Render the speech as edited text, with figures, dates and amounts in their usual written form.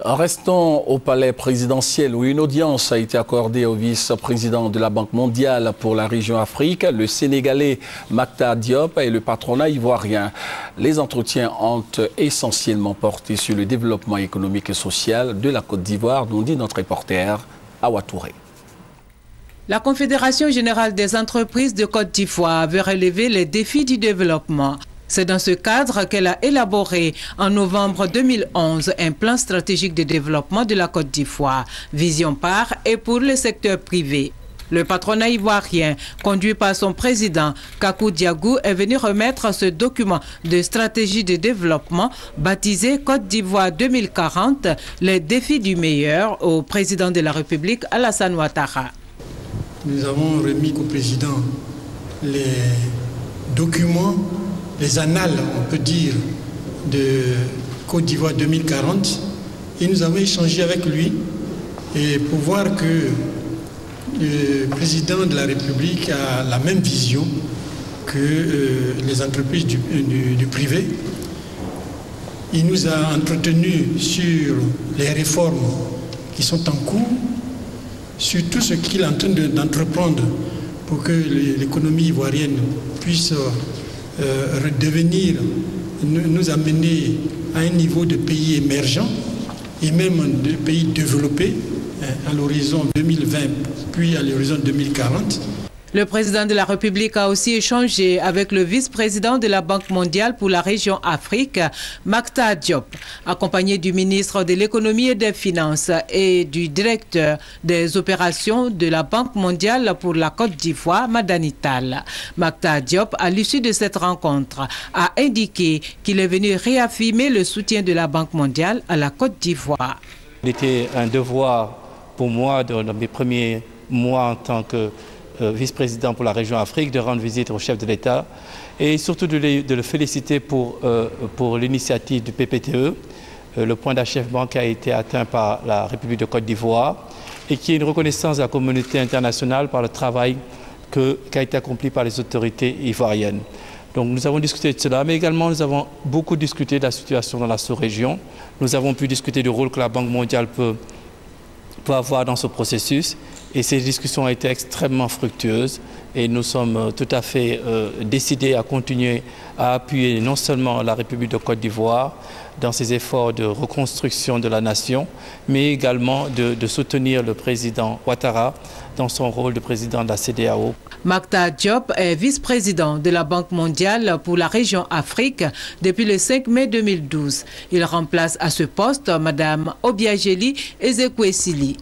Restons au palais présidentiel où une audience a été accordée au vice-président de la Banque mondiale pour la région Afrique, le Sénégalais Mactar Diop et le patronat ivoirien. Les entretiens ont essentiellement porté sur le développement économique et social de la Côte d'Ivoire, nous dit notre reporter Awa Touré. La Confédération générale des entreprises de Côte d'Ivoire veut relever les défis du développement. C'est dans ce cadre qu'elle a élaboré en novembre 2011 un plan stratégique de développement de la Côte d'Ivoire, vision par et pour le secteur privé. Le patronat ivoirien, conduit par son président Kakou Diagou, est venu remettre ce document de stratégie de développement baptisé Côte d'Ivoire 2040, les défis du meilleur au président de la République Alassane Ouattara. Nous avons remis au président les documents, les annales, on peut dire, de Côte d'Ivoire 2040. Et nous avons échangé avec lui et pour voir que le président de la République a la même vision que les entreprises du privé. Il nous a entretenus sur les réformes qui sont en cours, sur tout ce qu'il est en train d'entreprendre pour que l'économie ivoirienne puisse redevenir, nous amener à un niveau de pays émergent et même de pays développés à l'horizon 2020 puis à l'horizon 2040. Le président de la République a aussi échangé avec le vice-président de la Banque mondiale pour la région Afrique, Mactar Diop, accompagné du ministre de l'économie et des finances et du directeur des opérations de la Banque mondiale pour la Côte d'Ivoire, Madani Tall. Mactar Diop, à l'issue de cette rencontre, a indiqué qu'il est venu réaffirmer le soutien de la Banque mondiale à la Côte d'Ivoire. Il était un devoir pour moi, dans mes premiers mois en tant que vice-président pour la région Afrique, de rendre visite au chef de l'État et surtout de le féliciter pour l'initiative du PPTE, le point d'achèvement qui a été atteint par la République de Côte d'Ivoire et qui est une reconnaissance de la communauté internationale par le travail qui a été accompli par les autorités ivoiriennes. Donc nous avons discuté de cela, mais également nous avons beaucoup discuté de la situation dans la sous-région. Nous avons pu discuter du rôle que la Banque mondiale peut avoir dans ce processus. Et ces discussions ont été extrêmement fructueuses et nous sommes tout à fait décidés à continuer à appuyer non seulement la République de Côte d'Ivoire dans ses efforts de reconstruction de la nation, mais également de soutenir le président Ouattara dans son rôle de président de la CEDEAO. Mactar Diop est vice-président de la Banque mondiale pour la région Afrique depuis le 5 mai 2012. Il remplace à ce poste Mme Obiageli Ezekwesili.